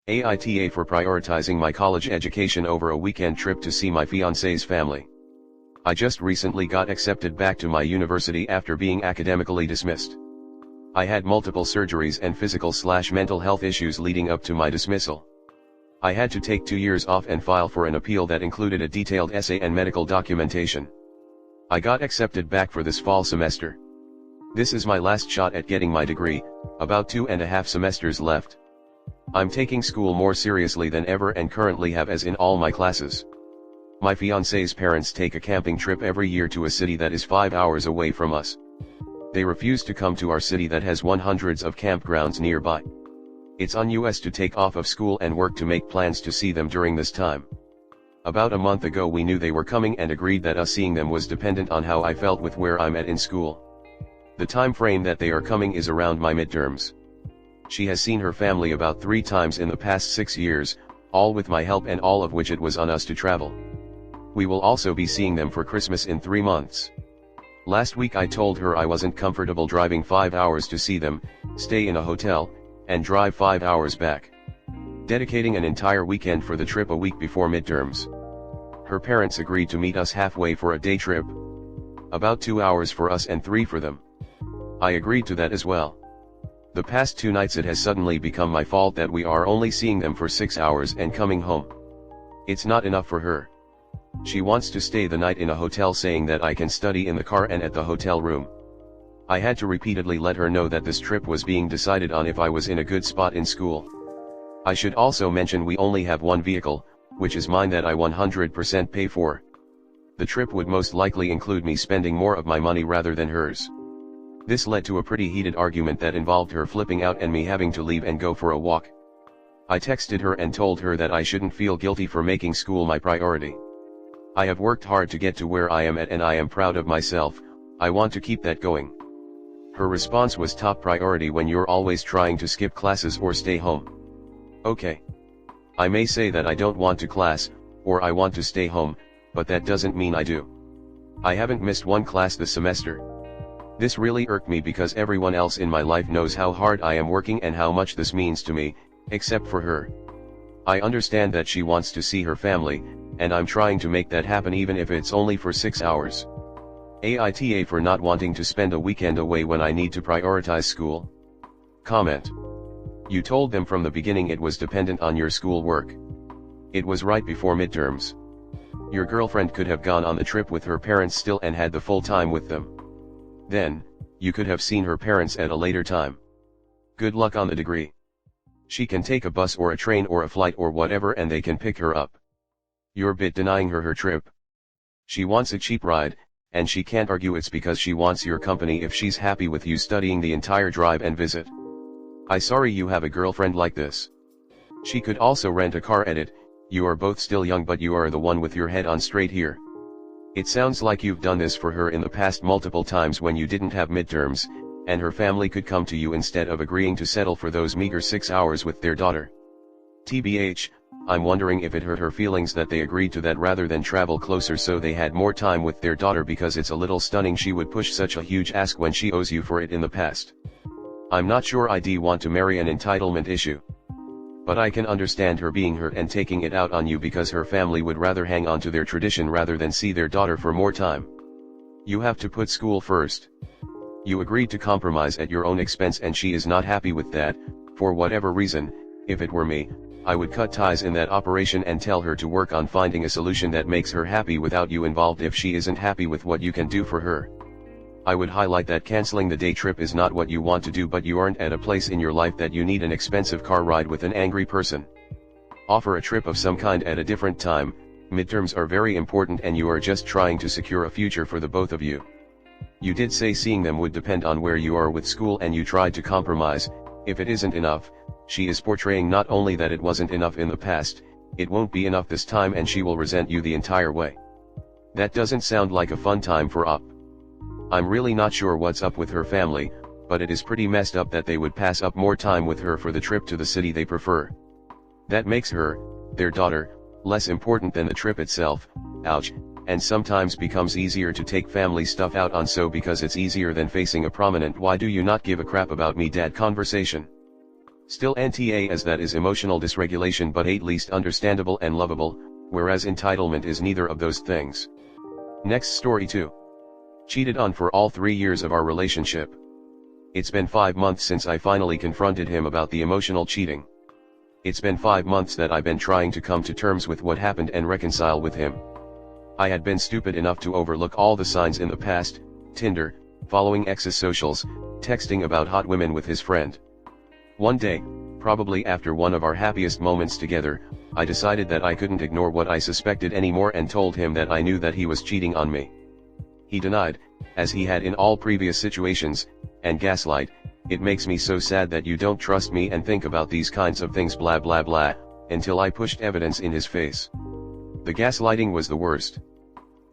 AITA for prioritizing my college education over a weekend trip to see my fiancé's family. I just recently got accepted back to my university after being academically dismissed. I had multiple surgeries and physical/mental health issues leading up to my dismissal. I had to take 2 years off and file for an appeal that included a detailed essay and medical documentation. I got accepted back for this fall semester. This is my last shot at getting my degree, about 2.5 semesters left. I'm taking school more seriously than ever and currently have A's in all my classes. My fiancé's parents take a camping trip every year to a city that is 5 hours away from us. They refuse to come to our city that has hundreds of campgrounds nearby. It's on us to take off of school and work to make plans to see them during this time. About a month ago we knew they were coming and agreed that us seeing them was dependent on how I felt with where I'm at in school. The time frame that they are coming is around my midterms. She has seen her family about 3 times in the past 6 years, all with my help and all of which it was on us to travel. We will also be seeing them for Christmas in 3 months. Last week I told her I wasn't comfortable driving 5 hours to see them, stay in a hotel, and drive 5 hours back. Dedicating an entire weekend for the trip a week before midterms. Her parents agreed to meet us halfway for a day trip. About 2 hours for us and 3 for them. I agreed to that as well. The past 2 nights it has suddenly become my fault that we are only seeing them for 6 hours and coming home. It's not enough for her. She wants to stay the night in a hotel, saying that I can study in the car and at the hotel room. I had to repeatedly let her know that this trip was being decided on if I was in a good spot in school. I should also mention we only have one vehicle, which is mine, that I 100% pay for. The trip would most likely include me spending more of my money rather than hers. This led to a pretty heated argument that involved her flipping out and me having to leave and go for a walk. I texted her and told her that I shouldn't feel guilty for making school my priority. I have worked hard to get to where I am at and I am proud of myself. I want to keep that going. Her response was, top priority when you're always trying to skip classes or stay home. Okay. I may say that I don't want to class, or I want to stay home, but that doesn't mean I do. I haven't missed one class this semester. This really irked me because everyone else in my life knows how hard I am working and how much this means to me, except for her. I understand that she wants to see her family, and I'm trying to make that happen even if it's only for 6 hours. AITA for not wanting to spend a weekend away when I need to prioritize school. Comment. You told them from the beginning it was dependent on your school work. It was right before midterms. Your girlfriend could have gone on the trip with her parents still and had the full time with them. Then, you could have seen her parents at a later time. Good luck on the degree. She can take a bus or a train or a flight or whatever and they can pick her up. You're denying her her trip. She wants a cheap ride, and she can't argue it's because she wants your company if she's happy with you studying the entire drive and visit. I'm sorry you have a girlfriend like this. She could also rent a car. Edit, you are both still young but you are the one with your head on straight here. It sounds like you've done this for her in the past multiple times when you didn't have midterms, and her family could come to you instead of agreeing to settle for those meager 6 hours with their daughter. TBH, I'm wondering if it hurt her feelings that they agreed to that rather than travel closer so they had more time with their daughter, because it's a little stunning she would push such a huge ask when she owes you for it in the past. I'm not sure I'd want to marry an entitlement issue. But I can understand her being hurt and taking it out on you because her family would rather hang on to their tradition rather than see their daughter for more time. You have to put school first. You agreed to compromise at your own expense and she is not happy with that. For whatever reason, if it were me, I would cut ties in that operation and tell her to work on finding a solution that makes her happy without you involved if she isn't happy with what you can do for her. I would highlight that canceling the day trip is not what you want to do, but you aren't at a place in your life that you need an expensive car ride with an angry person. Offer a trip of some kind at a different time. Midterms are very important and you are just trying to secure a future for the both of you. You did say seeing them would depend on where you are with school and you tried to compromise. If it isn't enough, she is portraying not only that it wasn't enough in the past, it won't be enough this time and she will resent you the entire way. That doesn't sound like a fun time for up. I'm really not sure what's up with her family, but it is pretty messed up that they would pass up more time with her for the trip to the city they prefer. That makes her, their daughter, less important than the trip itself. Ouch, and sometimes becomes easier to take family stuff out on so because it's easier than facing a prominent "why do you not give a crap about me dad" conversation. Still NTA as that is emotional dysregulation but at least understandable and lovable, whereas entitlement is neither of those things. Next story 2. Cheated on for all 3 years of our relationship. It's been 5 months since I finally confronted him about the emotional cheating. It's been 5 months that I've been trying to come to terms with what happened and reconcile with him. I had been stupid enough to overlook all the signs in the past: Tinder, following ex's socials, texting about hot women with his friend. One day, probably after one of our happiest moments together, I decided that I couldn't ignore what I suspected anymore and told him that I knew that he was cheating on me. He denied, as he had in all previous situations, and gaslight, "It makes me so sad that you don't trust me and think about these kinds of things blah blah blah," until I pushed evidence in his face. The gaslighting was the worst.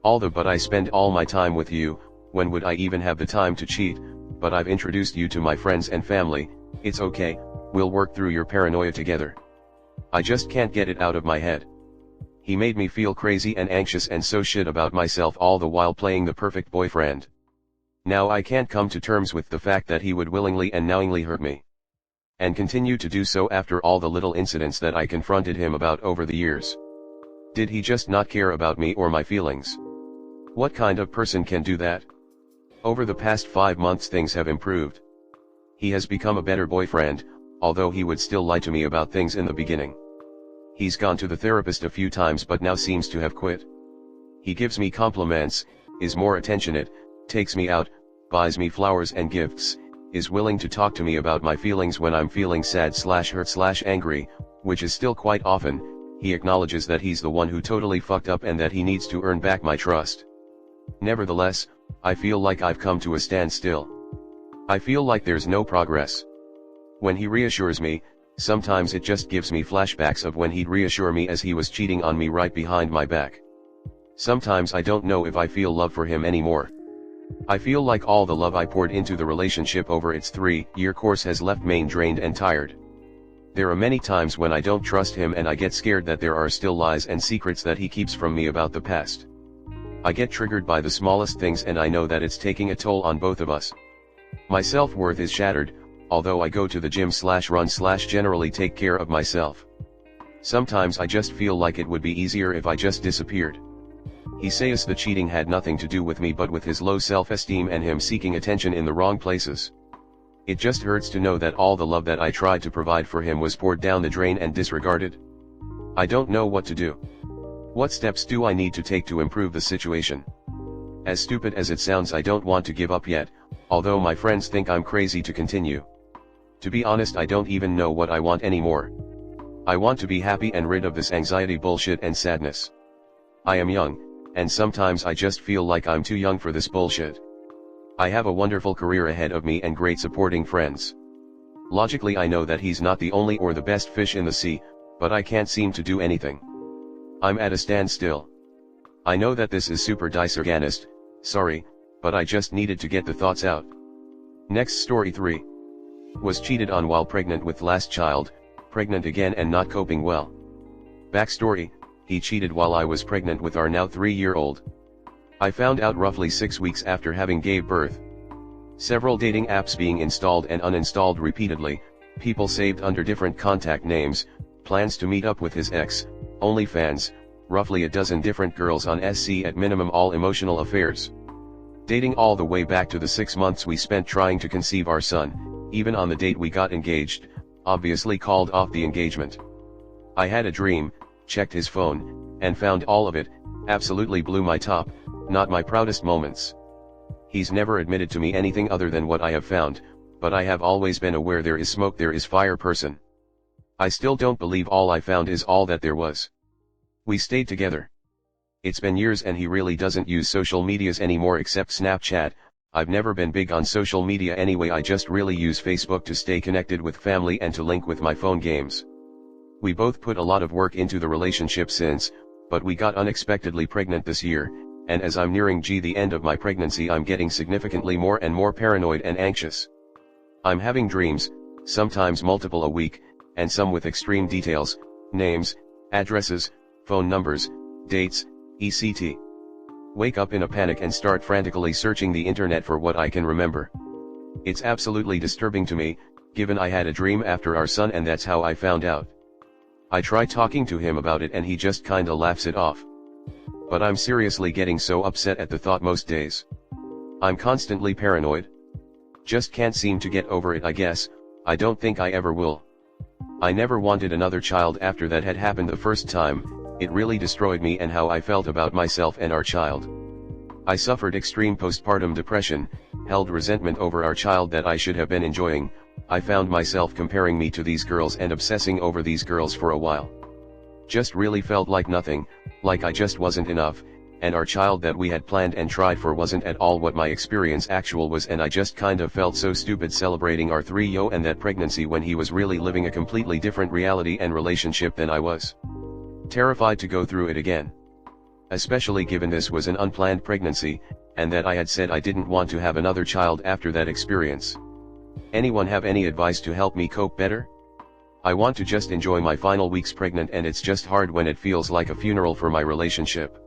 All the "but I spend all my time with you, when would I even have the time to cheat, but I've introduced you to my friends and family, it's okay, we'll work through your paranoia together. I just can't get it out of my head." He made me feel crazy and anxious and so shit about myself, all the while playing the perfect boyfriend. Now I can't come to terms with the fact that he would willingly and knowingly hurt me. And continue to do so after all the little incidents that I confronted him about over the years. Did he just not care about me or my feelings? What kind of person can do that? Over the past 5 months things have improved. He has become a better boyfriend, although he would still lie to me about things in the beginning. He's gone to the therapist a few times but now seems to have quit. He gives me compliments, is more attentionate, takes me out, buys me flowers and gifts, is willing to talk to me about my feelings when I'm feeling sad/hurt/angry, which is still quite often. He acknowledges that he's the one who totally fucked up and that he needs to earn back my trust. Nevertheless, I feel like I've come to a standstill. I feel like there's no progress. When he reassures me, sometimes it just gives me flashbacks of when he'd reassure me as he was cheating on me right behind my back. Sometimes I don't know if I feel love for him anymore. I feel like all the love I poured into the relationship over its 3-year course has left me drained and tired. There are many times when I don't trust him and I get scared that there are still lies and secrets that he keeps from me about the past. I get triggered by the smallest things and I know that it's taking a toll on both of us. My self-worth is shattered, although I go to the gym/run/generally take care of myself. Sometimes I just feel like it would be easier if I just disappeared. He says the cheating had nothing to do with me but with his low self-esteem and him seeking attention in the wrong places. It just hurts to know that all the love that I tried to provide for him was poured down the drain and disregarded. I don't know what to do. What steps do I need to take to improve the situation? As stupid as it sounds, I don't want to give up yet, although my friends think I'm crazy to continue. To be honest, I don't even know what I want anymore. I want to be happy and rid of this anxiety bullshit and sadness. I am young, and sometimes I just feel like I'm too young for this bullshit. I have a wonderful career ahead of me and great supporting friends. Logically I know that he's not the only or the best fish in the sea, but I can't seem to do anything. I'm at a standstill. I know that this is super disorganized, sorry, but I just needed to get the thoughts out. Next story 3. Was cheated on while pregnant with last child, pregnant again and not coping well. Backstory: he cheated while I was pregnant with our now 3-year-old. I found out roughly 6 weeks after having gave birth. Several dating apps being installed and uninstalled repeatedly, people saved under different contact names, plans to meet up with his ex, OnlyFans, roughly a dozen different girls on SC at minimum, all emotional affairs. Dating all the way back to the 6 months we spent trying to conceive our son. Even on the date we got engaged, obviously called off the engagement. I had a dream, checked his phone, and found all of it. Absolutely blew my top, not my proudest moments. He's never admitted to me anything other than what I have found, but I have always been a "where there is smoke there is fire" person. I still don't believe all I found is all that there was. We stayed together. It's been years and he really doesn't use social medias anymore except Snapchat. I've never been big on social media anyway, I just really use Facebook to stay connected with family and to link with my phone games. We both put a lot of work into the relationship since, but we got unexpectedly pregnant this year, and as I'm nearing the end of my pregnancy I'm getting significantly more and more paranoid and anxious. I'm having dreams, sometimes multiple a week, and some with extreme details, names, addresses, phone numbers, dates, etc. Wake up in a panic and start frantically searching the internet for what I can remember. It's absolutely disturbing to me, given I had a dream after our son and that's how I found out. I try talking to him about it and he just kinda laughs it off. But I'm seriously getting so upset at the thought most days. I'm constantly paranoid. Just can't seem to get over it, I guess. I don't think I ever will. I never wanted another child after that had happened the first time. It really destroyed me and how I felt about myself and our child. I suffered extreme postpartum depression, held resentment over our child that I should have been enjoying. I found myself comparing me to these girls and obsessing over these girls for a while. Just really felt like nothing, like I just wasn't enough, and our child that we had planned and tried for wasn't at all what my experience actual was, and I just kind of felt so stupid celebrating our 3-yo and that pregnancy when he was really living a completely different reality and relationship than I was. Terrified to go through it again. Especially given this was an unplanned pregnancy, and that I had said I didn't want to have another child after that experience. Anyone have any advice to help me cope better? I want to just enjoy my final weeks pregnant, and it's just hard when it feels like a funeral for my relationship.